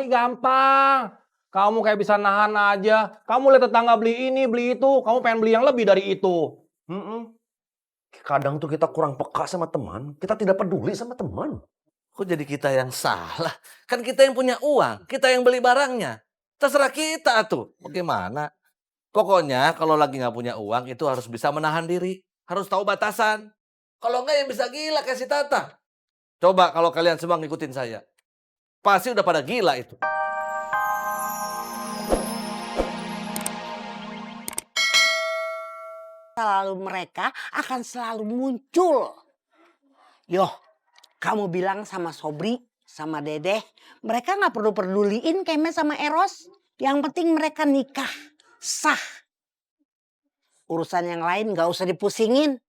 gampang. Kamu kayak bisa nahan aja. Kamu lihat tetangga beli ini, beli itu. Kamu pengen beli yang lebih dari itu. Kadang tuh kita kurang peka sama teman. Kita tidak peduli sama teman. Kok jadi kita yang salah? Kan kita yang punya uang, kita yang beli barangnya. Terserah kita tuh, bagaimana? Pokoknya kalau lagi nggak punya uang itu harus bisa menahan diri. Harus tahu batasan. Kalau nggak yang bisa gila kayak si Tata. Coba kalau kalian semua ngikutin saya. Pasti udah pada gila itu. Mereka akan selalu muncul. Yoh, kamu bilang sama Sobri, sama Dedeh, mereka nggak perlu peduliin Kemet sama Eros. Yang penting mereka nikah, sah. Urusan yang lain nggak usah dipusingin.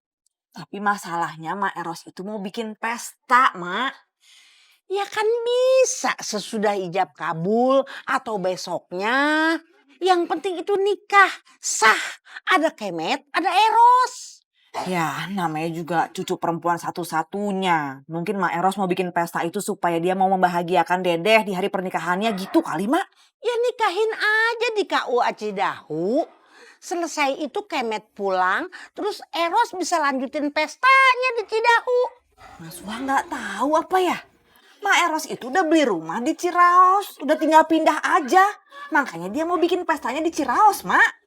Tapi masalahnya Mak Eros itu mau bikin pesta, Mak. Ya kan bisa sesudah ijab kabul atau besoknya. Yang penting itu nikah, sah. Ada Kemet, ada Eros. Ya, namanya juga cucu perempuan satu-satunya. Mungkin Mak Eros mau bikin pesta itu supaya dia mau membahagiakan Dedeh di hari pernikahannya gitu kali, Mak. Ya nikahin aja di KUA Cidahu. Selesai itu Kemet pulang, terus Eros bisa lanjutin pestanya di Cidahu. Mas Wah nggak tahu apa ya? Mak Eros itu udah beli rumah di Ciraos, udah tinggal pindah aja. Makanya dia mau bikin pestanya di Ciraos, Mak.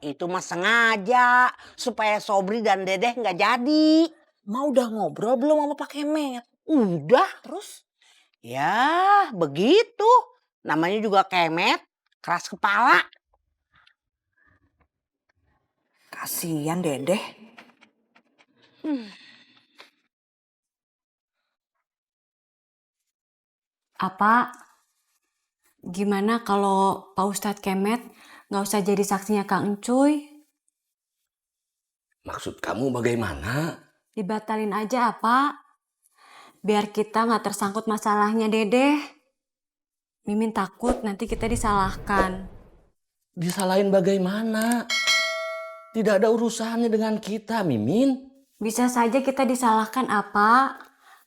Itu mah sengaja supaya Sobri dan Dedeh nggak jadi. Mak udah ngobrol belum sama Pak Kemet? Udah. Terus? Ya begitu. Namanya juga Kemet, keras kepala. Kasian Dedeh. Apa? Gimana kalau Pak Ustadz Kemet nggak usah jadi saksinya Kang Encuy? Maksud kamu bagaimana? Dibatalin aja apa? Biar kita nggak tersangkut masalahnya Dedeh. Mimin takut nanti kita disalahkan. Disalahin bagaimana? Tidak ada urusannya dengan kita, Mimin. Bisa saja kita disalahkan apa?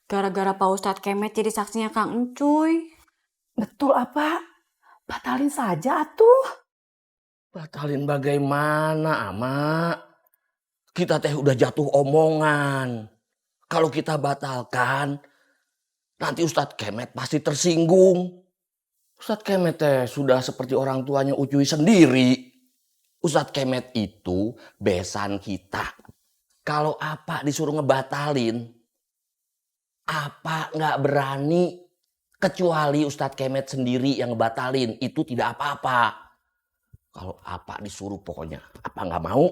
Gara-gara Pak Ustadz Kemet jadi saksinya Kang Encuy. Betul apa? Batalin saja atuh. Batalin bagaimana, Ama? Kita teh udah jatuh omongan. Kalau kita batalkan, nanti Ustadz Kemet pasti tersinggung. Ustadz Kemet teh sudah seperti orang tuanya Ucuy sendiri. Ustadz Kemet itu besan kita. Kalau apa disuruh ngebatalin, apa nggak berani. Kecuali Ustadz Kemet sendiri yang ngebatalin, itu tidak apa-apa. Kalau apa disuruh pokoknya, apa nggak mau.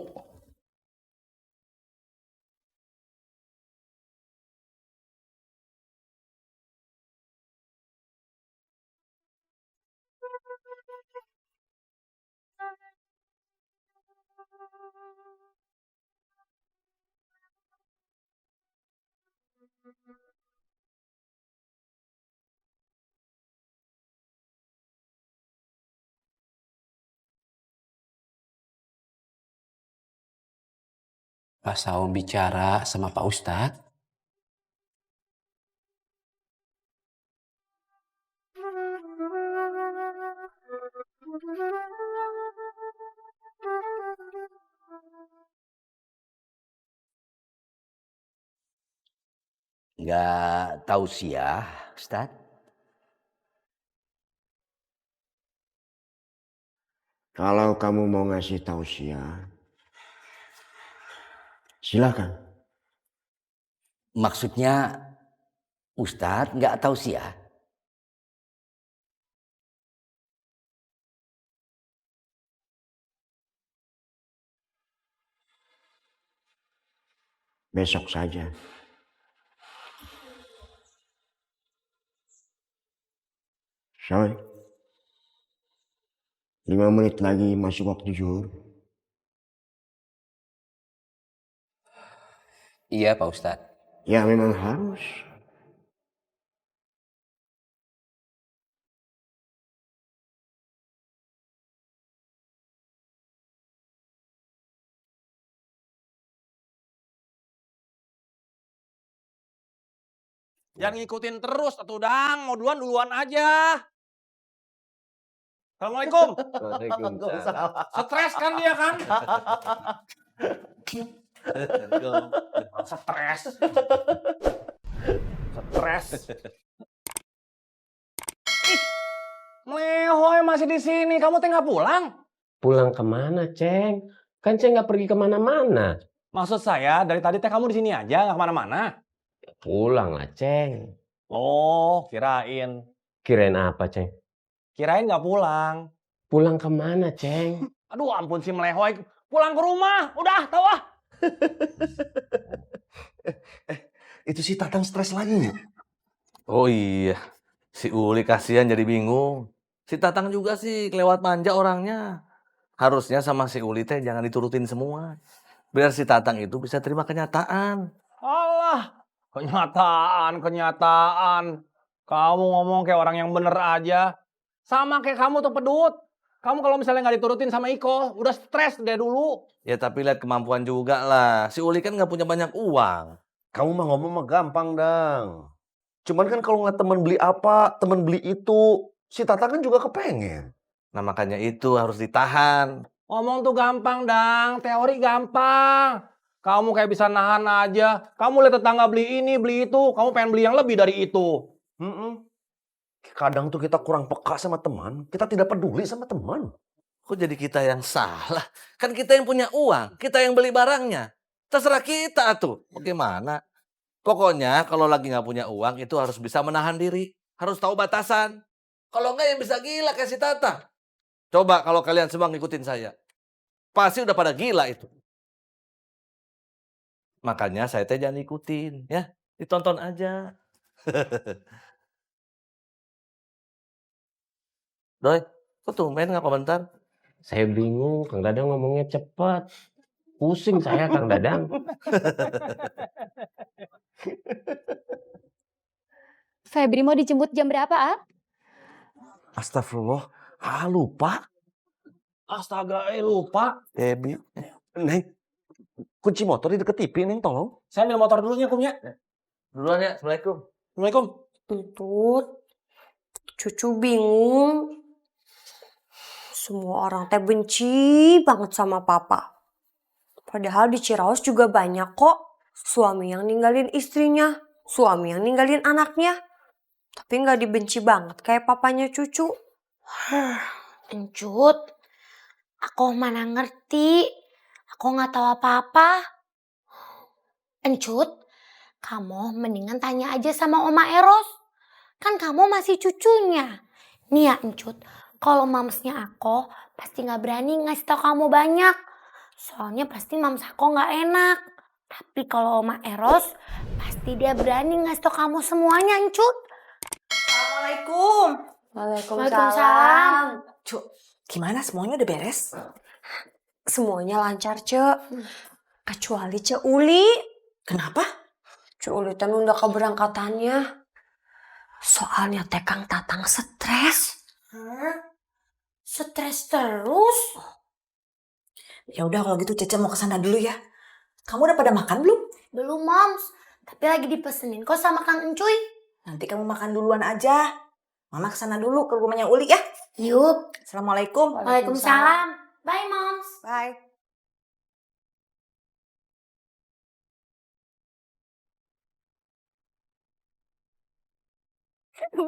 Pas Saum bicara sama Pak Ustadz, Nggak tahu sih ya, Ustadz. Kalau kamu mau ngasih tausiah, silakan. Maksudnya Ustadz nggak tahu sih ya. Besok saja. Soy, 5 menit lagi masuk waktu zuhur. iya Pak Ustadz. Ya memang harus. Jangan ngikutin terus atuh Dang. Mau duluan aja. Assalamualaikum. Waalaikumsalam. Stres kan dia kan? Stres. Stres. Melehoy masih di sini. Kamu teh nggak pulang? Pulang kemana, Ceng? Kan Ceng nggak pergi kemana-mana. Maksud saya dari tadi teh kamu di sini aja nggak kemana-mana. Pulang lah, Ceng. Oh, kirain. Kirain apa, Ceng? Kirain nggak pulang. Pulang kemana, Ceng? Aduh ampun si Melehoy. Pulang ke rumah. Udah, tahu ah. Itu si Tatang stres lagi nih. Oh iya, si Uli kasihan jadi bingung. Si Tatang juga sih kelewat manja orangnya. Harusnya sama si Uli teh jangan diturutin semua. Biar si Tatang itu bisa terima kenyataan. Alah, kenyataan. Kamu ngomong kayak orang yang bener aja. Sama kayak kamu tuh pedut. Kamu kalau misalnya nggak diturutin sama Iko, udah stres dari dulu. Ya tapi lihat kemampuan juga lah. Si Uli kan nggak punya banyak uang. Kamu mah ngomong mah gampang, Dang. Cuman kan kalau nggak temen beli apa, temen beli itu, si Tatang kan juga kepengen. Nah makanya itu harus ditahan. Ngomong tuh gampang, Dang. Teori gampang. Kamu kayak bisa nahan aja. Kamu lihat tetangga beli ini, beli itu. Kamu pengen beli yang lebih dari itu. Kadang tuh kita kurang peka sama teman, kita tidak peduli sama teman. Kok jadi kita yang salah? Kan kita yang punya uang, kita yang beli barangnya. Terserah kita tuh. Bagaimana? Pokoknya kalau lagi nggak punya uang itu harus bisa menahan diri. Harus tahu batasan. Kalau nggak yang bisa gila kayak si Tata. Coba kalau kalian semua ngikutin saya. Pasti udah pada gila itu. Makanya saya teh jangan ikutin. Ya, ditonton aja. Doi, kok tumben nggak komentar? Saya bingung, Kang Dadang ngomongnya cepat. Pusing saya, Kang Dadang. Febri mau dijemput jam berapa, Al? Astagfirullah, lupa. Astaga, lupa. Debbie. Neng, kunci motor di deket TV, Neng, tolong. Saya ambil motor dulu ya, Kum ya. Duluan ya, Assalamualaikum. Assalamualaikum. Tutut, cucu bingung. Semua orang teh benci banget sama papa. Padahal di Ciraos juga banyak kok suami yang ninggalin istrinya, suami yang ninggalin anaknya. Tapi nggak dibenci banget kayak papanya cucu. Encut, aku mana ngerti. Aku nggak tahu apa-apa. Encut, kamu mendingan tanya aja sama Oma Eros. Kan kamu masih cucunya. Nih ya Encut, kalau mamsnya aku pasti gak berani ngasih tau kamu banyak. Soalnya pasti mams aku gak enak. Tapi kalau Oma Eros, pasti dia berani ngasih tau kamu semuanya Encut. Assalamualaikum. Waalaikumsalam. Cuk, gimana semuanya udah beres? Semuanya lancar, Cek. Kecuali Cek Uli. Kenapa? Cek Uli teh nunda keberangkatannya. Soalnya teh Kang Tatang stres. Stres terus? Ya udah kalau gitu Cece mau kesana dulu ya. Kamu udah pada makan belum? Belum, Moms. Tapi lagi dipesenin kok sama Kang Encuy. Nanti kamu makan duluan aja. Mama kesana dulu ke rumahnya Uli ya. Yup. Assalamualaikum. Waalaikumsalam. Bye, Moms. Bye.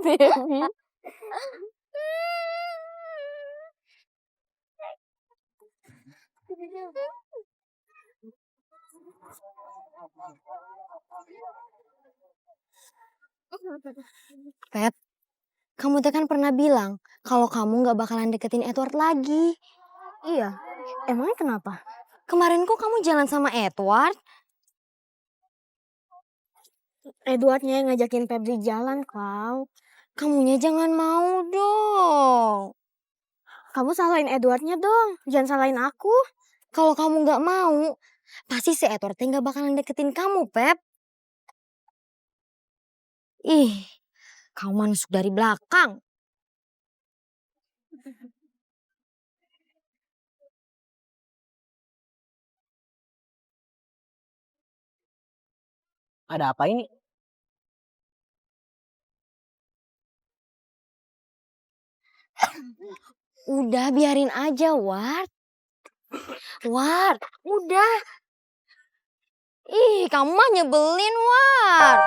Baby. Pep, kamu teh kan pernah bilang kalau kamu gak bakalan deketin Edward lagi. Iya, emangnya kenapa? Kemarin kok kamu jalan sama Edward? Edwardnya yang ngajakin Febri jalan, kau. Kamunya jangan mau dong. Kamu salahin Edwardnya dong, jangan salahin aku. Kalau kamu gak mau, pasti si Edward gak bakalan deketin kamu, Pep. Ih, kamu manusuk dari belakang. Ada apa ini? Udah biarin aja, Ward. Ward, udah. Ih, kamu mah nyebelin, Ward.